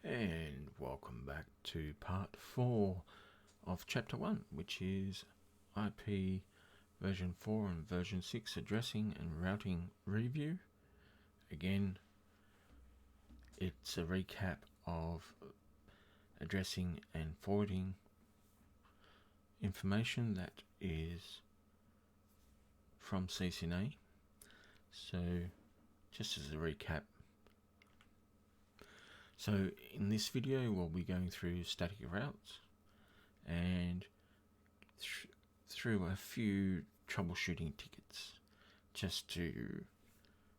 And welcome back to part 4 of chapter 1, which is IP version 4 and version 6 addressing and routing review. Again, it's a recap of addressing and forwarding information that is from CCNA. So just as a recap, so in this video we'll be going through static routes and through a few troubleshooting tickets just to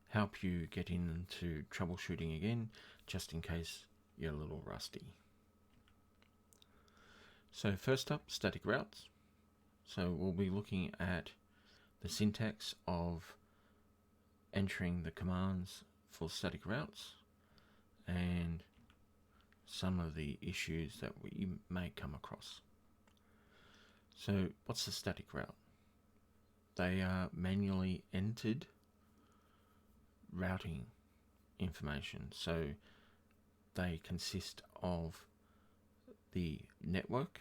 help you get into troubleshooting again, just in case you're a little rusty. So first up, static routes. So we'll be looking at the syntax of entering the commands for static routes and some of the issues that we may come across. So what's the static route? They are manually entered routing information. So they consist of the network,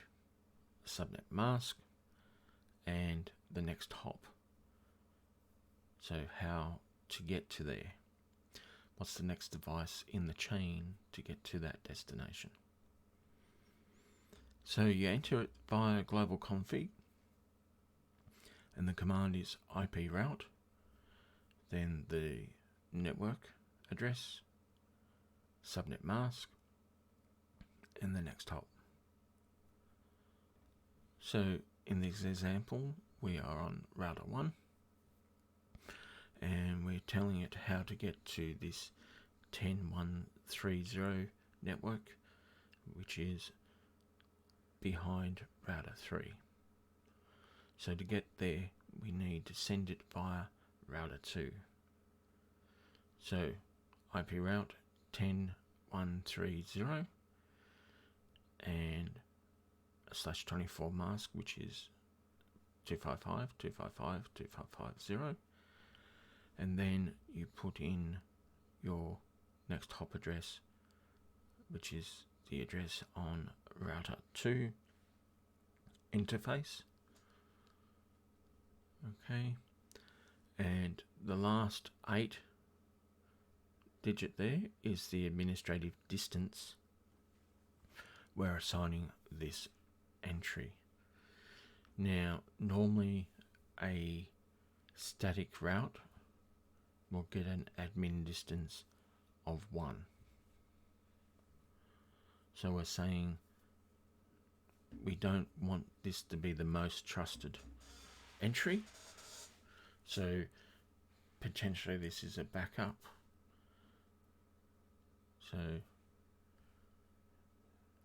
subnet mask, and the next hop. So how to get to there. What's the next device in the chain to get to that destination? So you enter it via global config, and the command is IP route, then the network address, subnet mask, and the next hop. So in this example, we are on router 1, and we're telling it how to get to this 10.130 network, which is behind router 3. So to get there, we need to send it via router 2. So IP route 10.130 and a /24 mask, which is 255.255.255.0. And then you put in your next hop address, which is the address on router 2 interface. Okay, and the last 8 digit there is the administrative distance we're assigning this entry. Now, normally a static route will get an admin distance of 1. So we're saying we don't want this to be the most trusted entry. So potentially this is a backup. So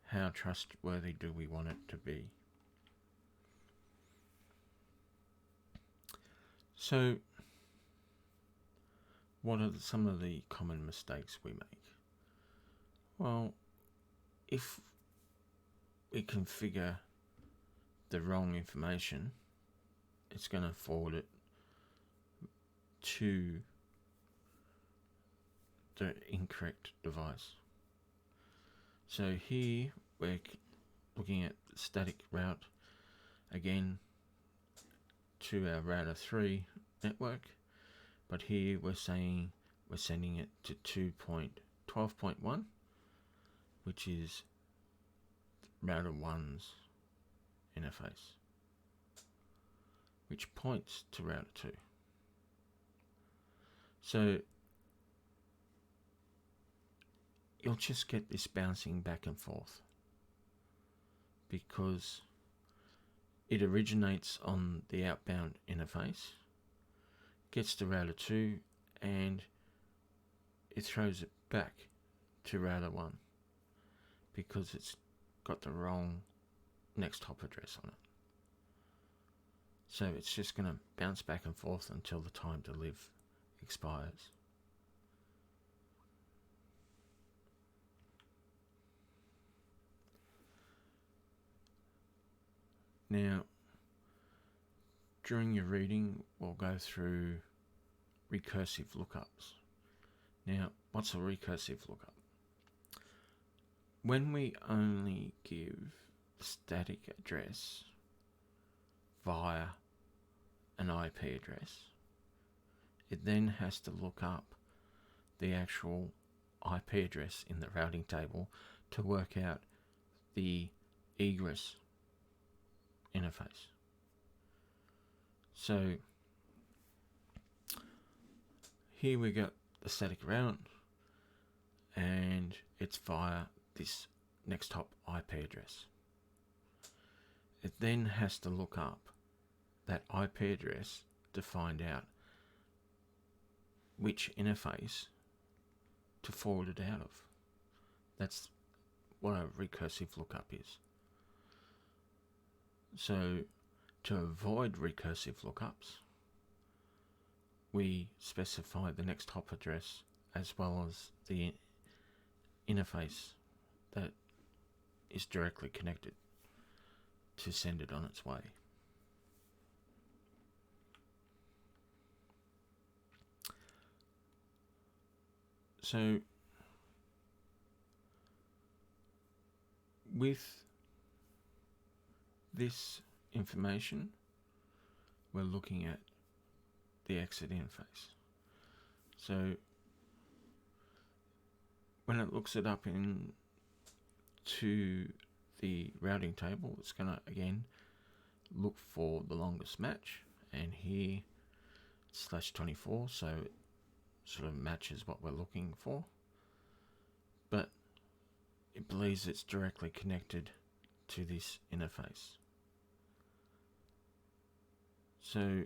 how trustworthy do we want it to be? So what are some of the common mistakes we make? Well, if we configure the wrong information, it's going to forward it to the incorrect device. So here we're looking at static route again to our router 3 network, but here we're saying we're sending it to 2.12.1, which is router 1's interface, which points to router 2. So you'll just get this bouncing back and forth because it originates on the outbound interface, gets to router 2, and it throws it back to router 1 because it's got the wrong next hop address on it. So it's just going to bounce back and forth until the time to live expires. Now, during your reading, we'll go through recursive lookups. Now, what's a recursive lookup? when we only give static address via an IP address, it then has to look up the actual IP address in the routing table to work out the egress interface. So here we got the static route, and it's via this next hop IP address. It then has to look up that IP address to find out which interface to forward it out of. That's what a recursive lookup is. So to avoid recursive lookups, we specify the next hop address as well as the interface that is directly connected to send it on its way. So with this information, we're looking at the exit interface. So when it looks it up into the routing table, it's going to again look for the longest match, and here it's /24, so it sort of matches what we're looking for, but it believes it's directly connected to this interface. So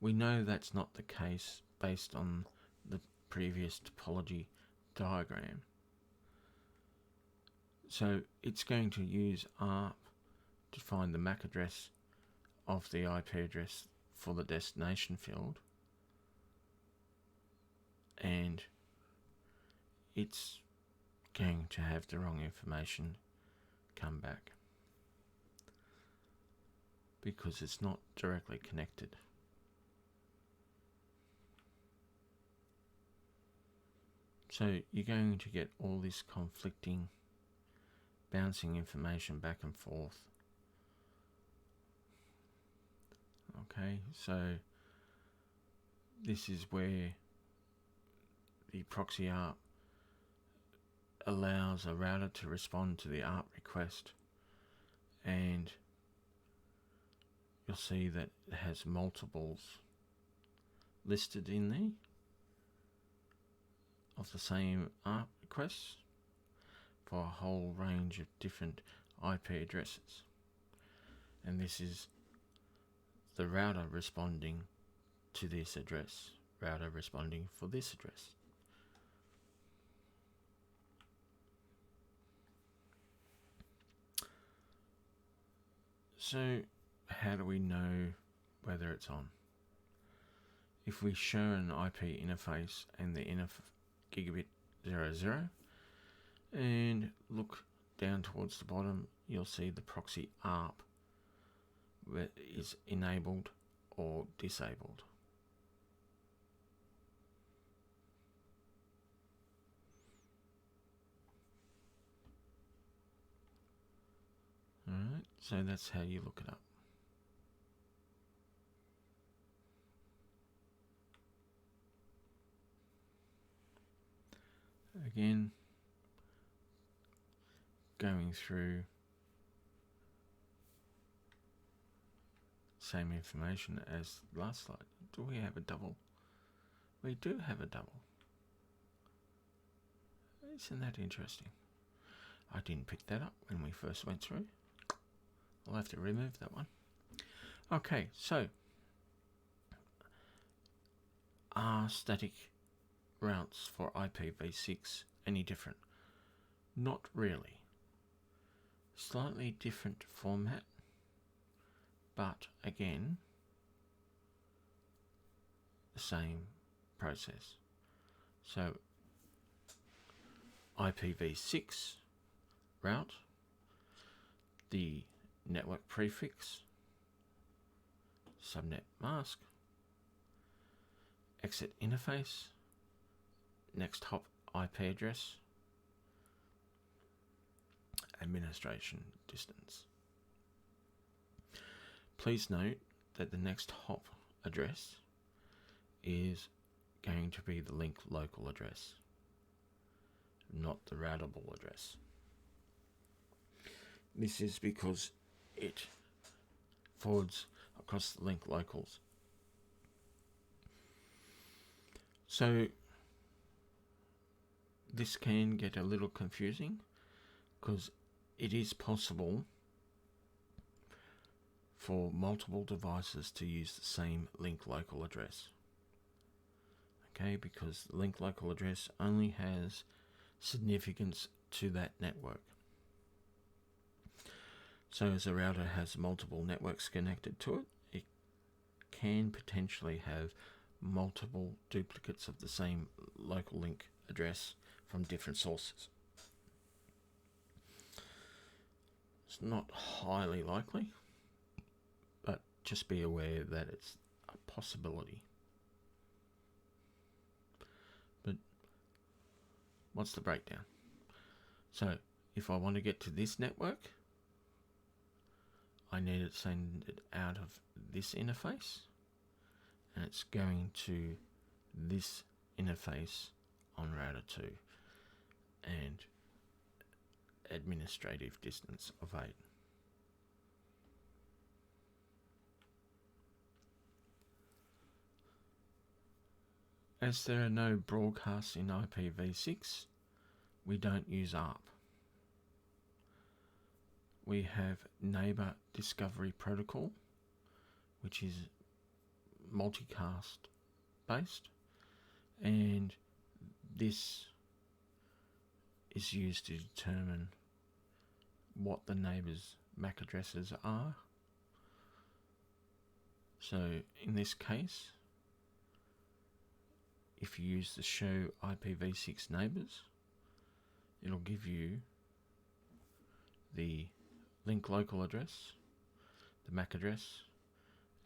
we know that's not the case based on the previous topology diagram. So it's going to use ARP to find the MAC address of the IP address for the destination field, and it's going to have the wrong information come back because it's not directly connected. So you're going to get all this conflicting, bouncing information back and forth. Okay, so this is where the proxy ARP allows a router to respond to the ARP request, and you'll see that it has multiples listed in there of the same ARP requests for a whole range of different IP addresses. And this is the router responding to this address, router responding for this address. So how do we know whether it's on? If we show an IP interface and the gigabit 00 and look down towards the bottom, you'll see the proxy ARP is enabled or disabled. Alright, so that's how you look it up. Again, going through same information as last slide. Do we have a double? We do have a double. Isn't that interesting? I didn't pick that up when we first went through. I'll have to remove that one. Okay, so are static routes for IPv6 any different? Not really. Slightly different format, but again, the same process. So IPv6 route, the network prefix, subnet mask, exit interface, next hop IP address, administration distance. Please note that the next hop address is going to be the link local address, not the routable address. This is because it forwards across the link locals. So this can get a little confusing because it is possible for multiple devices to use the same link local address. Okay, because the link local address only has significance to that network. So as a router has multiple networks connected to it, it can potentially have multiple duplicates of the same local link address from different sources. It's not highly likely, but just be aware that it's a possibility. But what's the breakdown? So if I want to get to this network, I need to send it out of this interface, and it's going to this interface on router 2, and administrative distance of 8. As there are no broadcasts in IPv6, we don't use ARP. We have Neighbor Discovery Protocol, which is multicast based, and this is used to determine what the neighbour's MAC addresses are. So in this case, if you use the show IPv6 neighbours, it'll give you the link local address, the MAC address,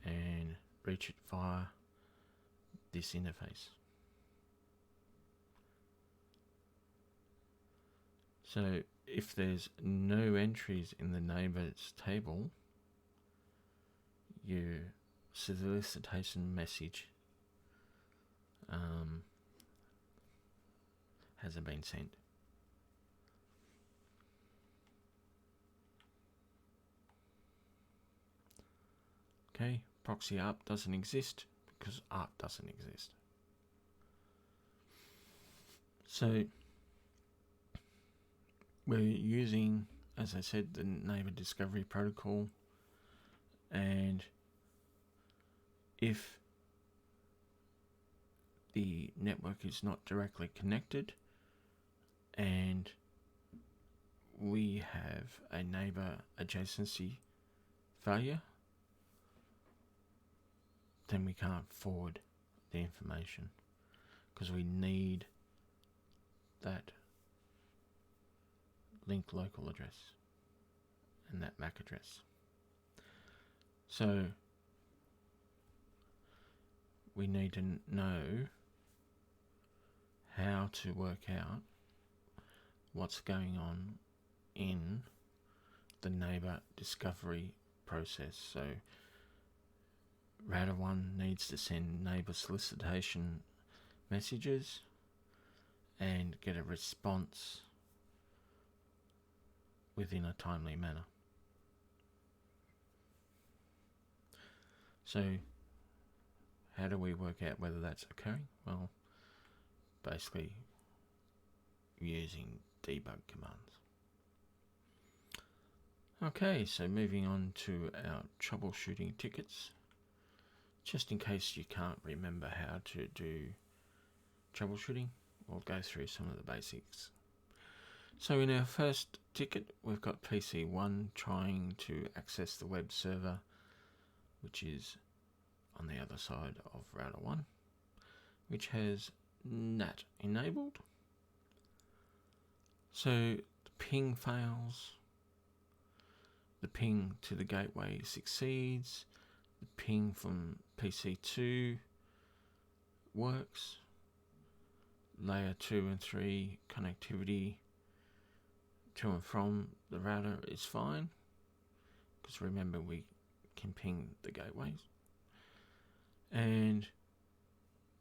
and reach it via this interface. So if there's no entries in the neighbours table, your solicitation message hasn't been sent. Okay, proxy ARP doesn't exist because ARP doesn't exist. So we're using, as I said, the Neighbor Discovery Protocol, and if the network is not directly connected and we have a neighbor adjacency failure, then we can't forward the information because we need that link local address and that MAC address. So we need to know how to work out what's going on in the neighbor discovery process. So router 1 needs to send neighbor solicitation messages and get a response within a timely manner. So how do we work out whether that's occurring? Well, basically using debug commands. Okay, so moving on to our troubleshooting tickets. Just in case you can't remember how to do troubleshooting, we'll go through some of the basics. So in our first ticket, we've got PC1 trying to access the web server, which is on the other side of router 1, which has NAT enabled. So the ping fails, the ping to the gateway succeeds, the ping from PC2 works, layer 2 and 3 connectivity to and from the router is fine, because remember we can ping the gateways, and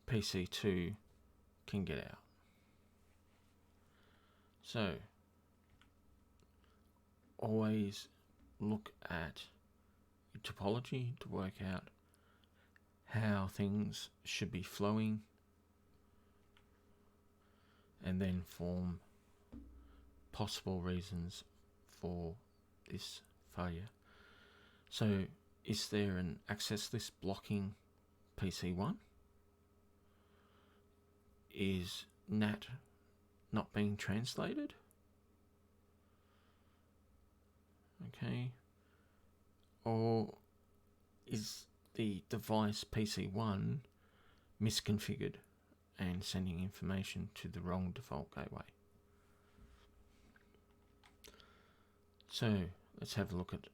PC2 can get out. So always look at your topology to work out how things should be flowing, and then form possible reasons for this failure. So is there an access list blocking PC1? Is NAT not being translated? Okay. Or is the device PC1 misconfigured and sending information to the wrong default gateway? So let's have a look at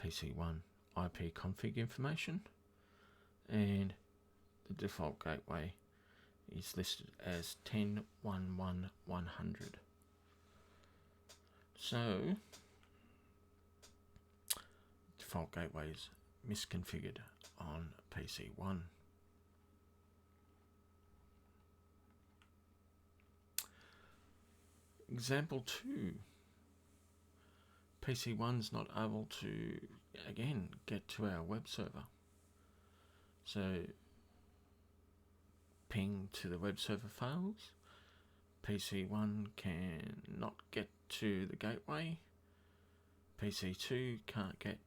PC1 IP config information, and the default gateway is listed as 10.1.1.100. So default gateway is misconfigured on PC1. Example 2. PC1's not able to, again, get to our web server. So ping to the web server fails. PC1 cannot get to the gateway. PC2 can't get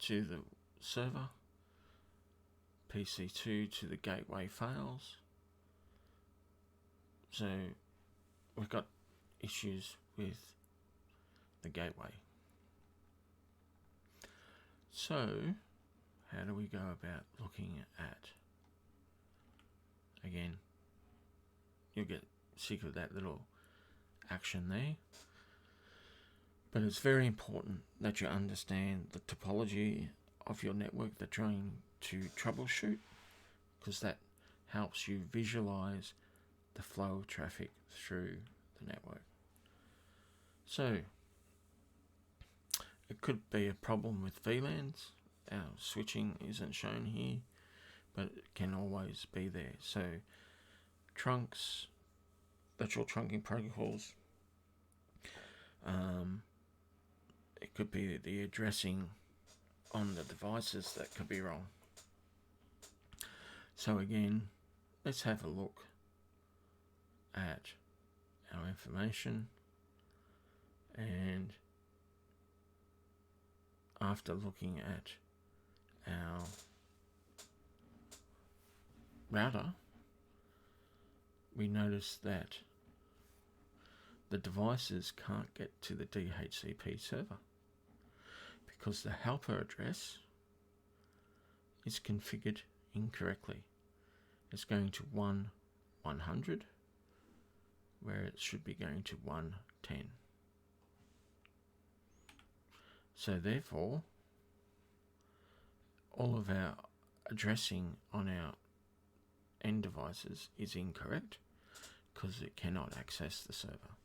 to the server. PC2 to the gateway fails. So we've got issues with the gateway. So how do we go about looking at, again, you'll get sick of that little action there, but it's very important that you understand the topology of your network that you're trying to troubleshoot, because that helps you visualize the flow of traffic through the network. So it could be a problem with VLANs. Our switching isn't shown here, but it can always be there. So trunks, virtual trunking protocols, it could be the addressing on the devices that could be wrong. So again, let's have a look at our information, and after looking at our router, we notice that the devices can't get to the DHCP server because the helper address is configured incorrectly. It's going to 1.100 where it should be going to 1.10. So therefore, all of our addressing on our end devices is incorrect because it cannot access the server.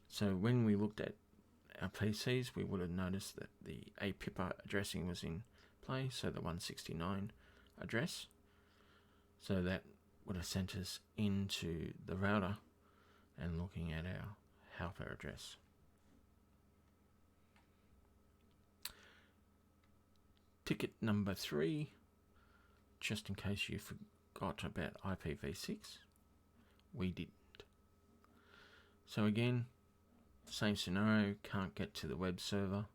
So when we looked at our PCs, we would have noticed that the APIPA addressing was in play, so the 169 address. So that would have sent us into the router and looking at our helper address. Ticket number 3, just in case you forgot about IPv6, we didn't. So again, same scenario, can't get to the web server,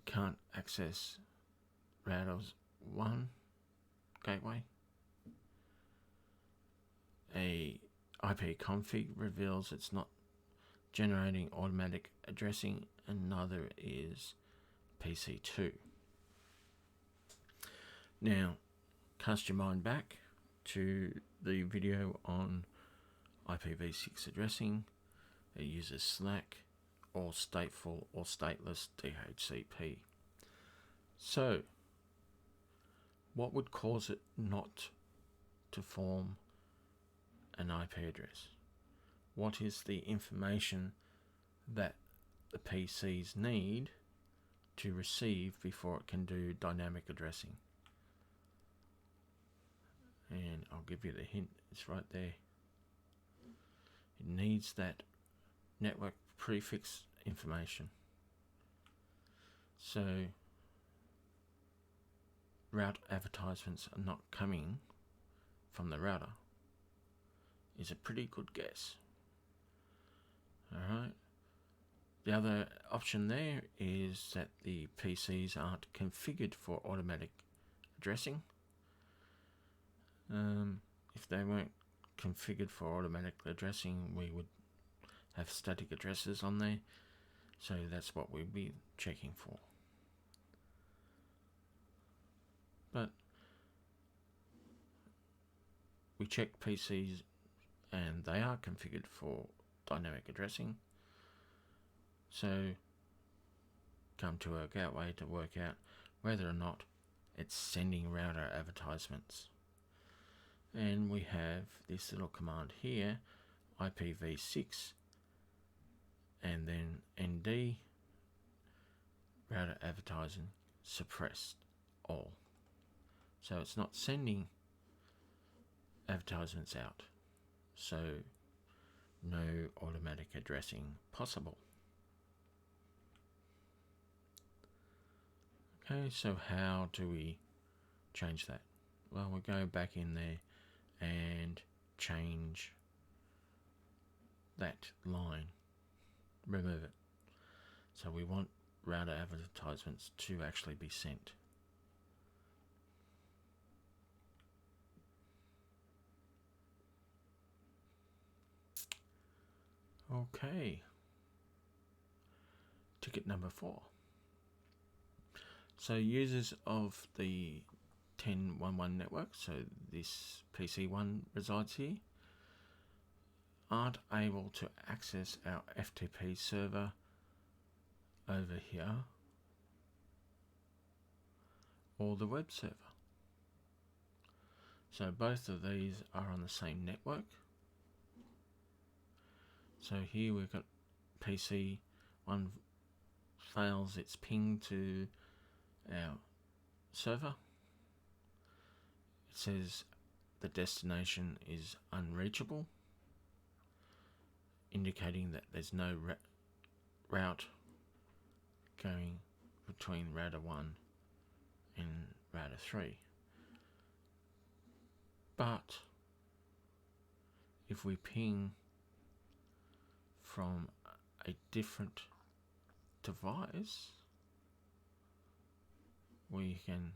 can't access routers 1 gateway. A IP config reveals it's not generating automatic addressing, and neither is PC2. Now, cast your mind back to the video on IPv6 addressing. It uses SLAC or stateful or stateless DHCP. So, what would cause it not to form an IP address? what is the information that the PCs need to receive before it can do dynamic addressing. And I'll give you the hint, it's right there. It needs that network prefix information. So route advertisements are not coming from the router is a pretty good guess. Alright. The other option there is that the PCs aren't configured for automatic addressing. If they weren't configured for automatic addressing, we would have static addresses on there. So that's what we'd be checking for. But we check PCs and they are configured for dynamic addressing. So come to a gateway to work out whether or not it's sending router advertisements. And we have this little command here, IPv6, and then ND, router advertising suppressed all. So it's not sending advertisements out. So no automatic addressing possible. Okay, so how do we change that? Well, we go back in there and change that line, remove it. So we want router advertisements to actually be sent. Okay. Ticket number 4. So users of the 10.1.1 network, so this PC1 resides here, aren't able to access our FTP server over here or the web server. So both of these are on the same network. So here we've got PC1 fails its ping to our server. It says the destination is unreachable, indicating that there's no route going between router 1 and router 3. But if we ping from a different device, we can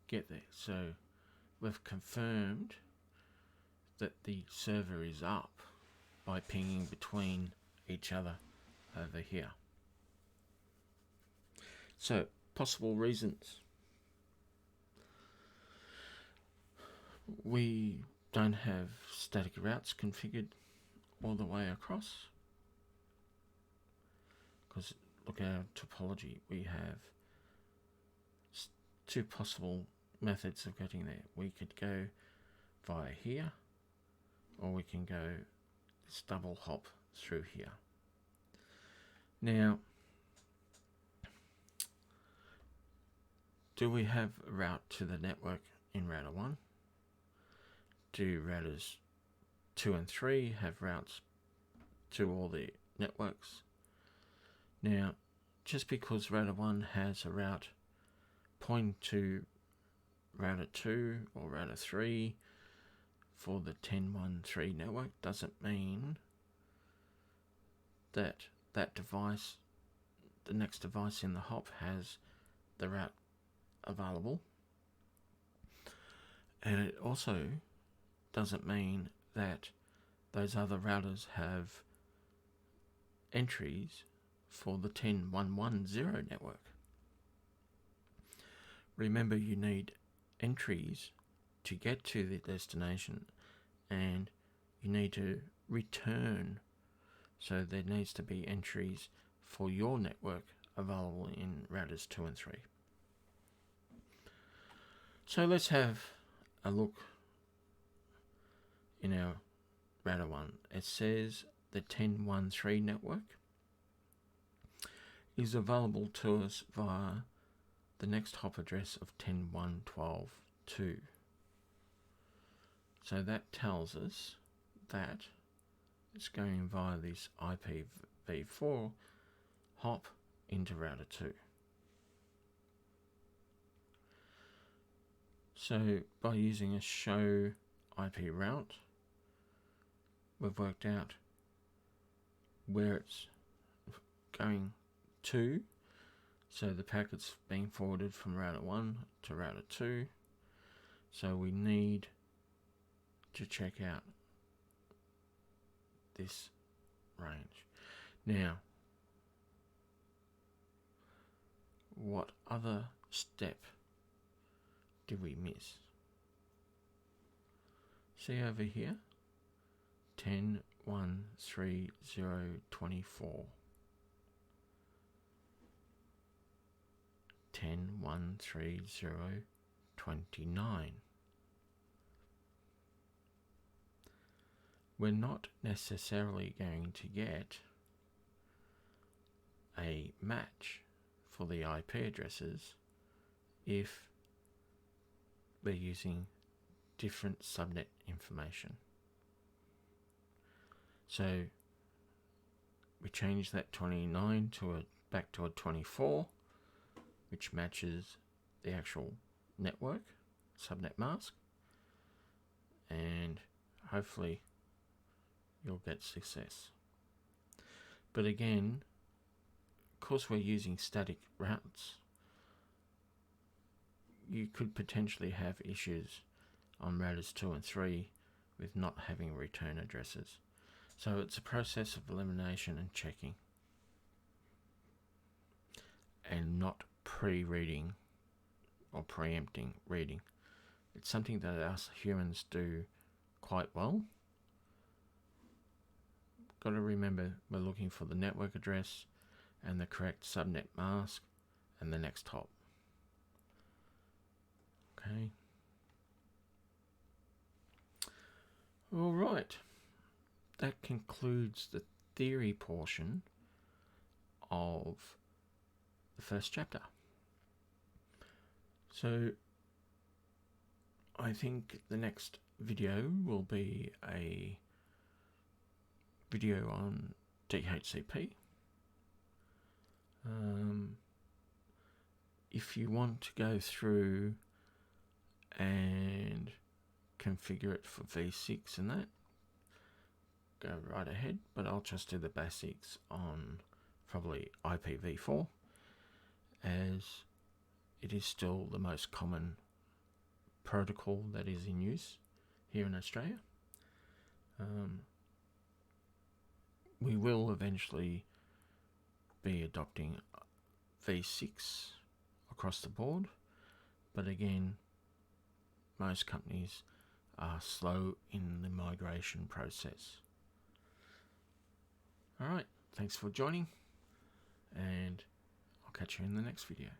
get there. So we've confirmed that the server is up by pinging between each other over here. So possible reasons. We don't have static routes configured all the way across, because look at our topology. We have two possible methods of getting there. We could go via here, or we can go this double hop through here. Now, do we have a route to the network in router 1? Do routers 2 and 3 have routes to all the networks? Now, just because router 1 has a route pointing to router 2 or router 3 for the 10.1.3 network doesn't mean that that device, the next device in the hop, has the route available. And it also doesn't mean that those other routers have entries for the 10.1.1.0 network. Remember, you need entries to get to the destination, and you need to return. So there needs to be entries for your network available in routers 2 and 3. So let's have a look in our router 1. It says the 10.1.3 network is available to us via the next hop address of 10.1.12.2. So that tells us that it's going via this IPv4 hop into router 2. So by using a show IP route, we've worked out where it's going to. So the packet's being forwarded from router 1 to router 2. So we need to check out this range. Now, what other step did we miss? See over here, 10.1.3.0.24. 10.1.3.0.29. We're not necessarily going to get a match for the IP addresses if we're using different subnet information. So we change that 29 to back to a 24, which matches the actual network subnet mask, and hopefully you'll get success. But again, because we're using static routes, you could potentially have issues on routers 2 and 3 with not having return addresses. So it's a process of elimination and checking, and not pre-reading or preempting reading. It's something that us humans do quite well. Got to remember we're looking for the network address and the correct subnet mask and the next hop. Okay. All right. That concludes the theory portion of the first chapter. So I think the next video will be a video on DHCP. If you want to go through and configure it for V6 and that, go right ahead, but I'll just do the basics on probably IPv4, as it is still the most common protocol that is in use here in Australia. We will eventually be adopting V6 across the board, but again, most companies are slow in the migration process. Alright, thanks for joining, and I'll catch you in the next video.